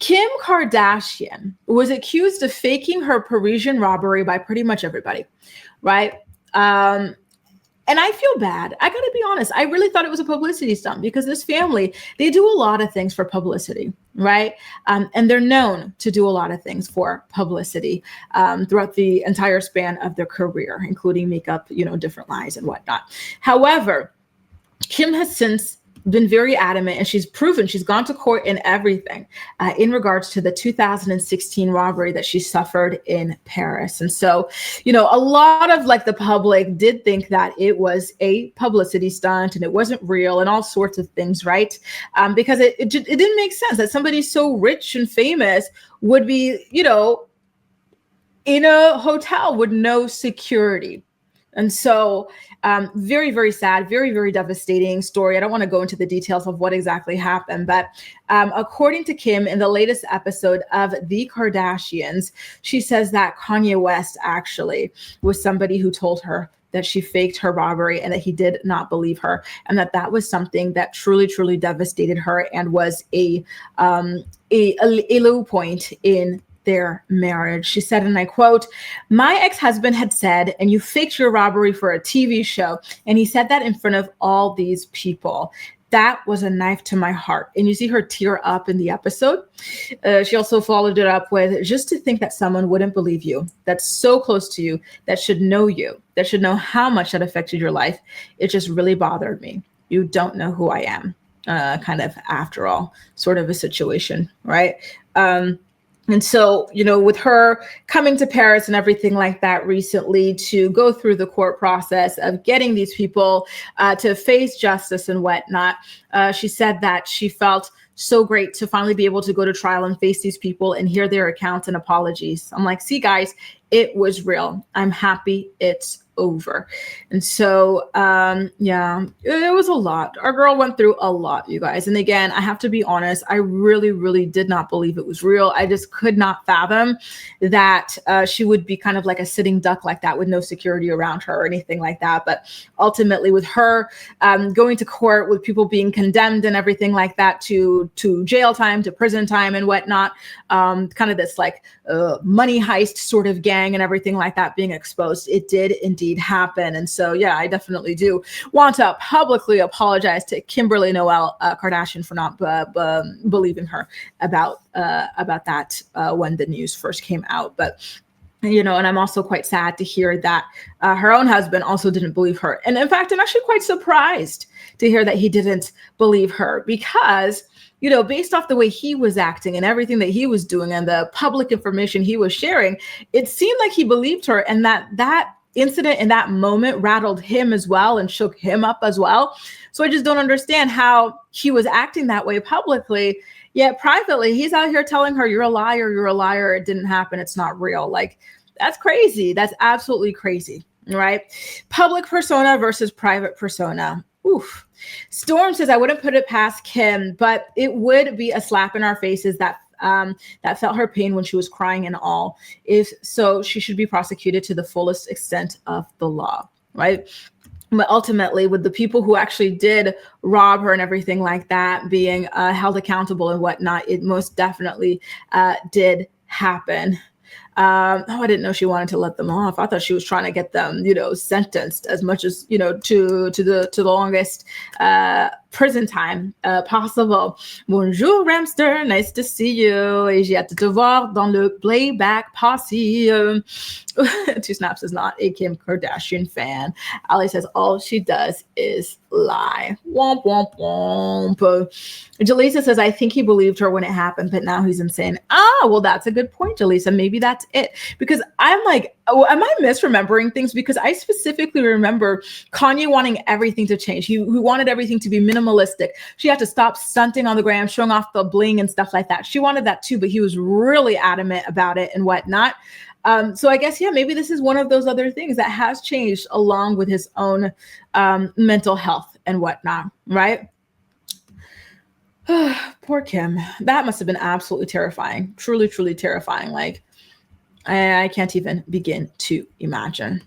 Kim Kardashian was accused of faking her Parisian robbery by pretty much everybody, right? And I feel bad. I got to be honest. I really thought it was a publicity stunt because this family, they do a lot of things for publicity, right? And they're known to do a lot of things for publicity throughout the entire span of their career, including makeup, different lies and whatnot. However, Kim has since been very adamant, and she's proven, she's gone to court and everything in regards to the 2016 robbery that she suffered in Paris. And so, a lot of the public did think that it was a publicity stunt and it wasn't real and all sorts of things, right? Because it didn't make sense that somebody so rich and famous would be, in a hotel with no security. And so very, very sad, very, very devastating story. I don't want to go into the details of what exactly happened, but according to Kim, in the latest episode of The Kardashians, she says that Kanye West actually was somebody who told her that she faked her robbery and that he did not believe her, and that was something that truly, truly devastated her and was a low point in their marriage. She said, and I quote, "My ex-husband had said, and you faked your robbery for a TV show. And he said that in front of all these people. That was a knife to my heart." And you see her tear up in the episode. She also followed it up with, "Just to think that someone wouldn't believe you, that's so close to you, that should know you, that should know how much that affected your life. It just really bothered me. You don't know who I am." Kind of, after all, sort of a situation, right? And so, with her coming to Paris and everything like that recently to go through the court process of getting these people to face justice and whatnot, she said that she felt so great to finally be able to go to trial and face these people and hear their accounts and apologies. I'm like, see, guys, it was real. I'm happy it's over. And so, yeah, it was a lot. Our girl went through a lot, you guys. And again, I have to be honest, I really, really did not believe it was real. I just could not fathom that she would be kind of like a sitting duck like that with no security around her or anything like that. But ultimately, with her going to court, with people being condemned and everything like that to jail time, to prison time and whatnot, kind of this money heist sort of gang and everything like that being exposed, it did indeed happen. And so, yeah, I definitely do want to publicly apologize to Kimberly Noel Kardashian for not believing her about that when the news first came out. But and I'm also quite sad to hear that her own husband also didn't believe her. And in fact, I'm actually quite surprised to hear that he didn't believe her because, based off the way he was acting and everything that he was doing and the public information he was sharing, it seemed like he believed her, and that incident in that moment rattled him as well and shook him up as well. So I just don't understand how he was acting that way publicly, yet privately he's out here telling her, you're a liar, it didn't happen, it's not real. Like, that's crazy. That's absolutely crazy, right? Public persona versus private persona. Oof. Storm says, I wouldn't put it past Kim, but it would be a slap in our faces that felt her pain when she was crying and all. If so, she should be prosecuted to the fullest extent of the law, right? But ultimately, with the people who actually did rob her and everything like that being held accountable and whatnot, it most definitely did happen. I didn't know she wanted to let them off. I thought she was trying to get them, sentenced as much as, to the longest prison time possible. Bonjour, Ramster. Nice to see you. Et j'ai hâte de te voir dans le playback posse. Two Snaps is not a Kim Kardashian fan. Ali says all she does is lie. Womp, womp, womp. Jaleesa says, I think he believed her when it happened, but now he's insane. Well, that's a good point, Jaleesa. Maybe that's it. Because I'm like, am I misremembering things? Because I specifically remember Kanye wanting everything to change. He wanted everything to be minimalistic. She had to stop stunting on the gram, showing off the bling and stuff like that. She wanted that too, but he was really adamant about it and whatnot. So I guess, yeah, maybe this is one of those other things that has changed along with his own mental health and whatnot, right? Poor Kim. That must have been absolutely terrifying. Truly, truly terrifying. Like, I can't even begin to imagine.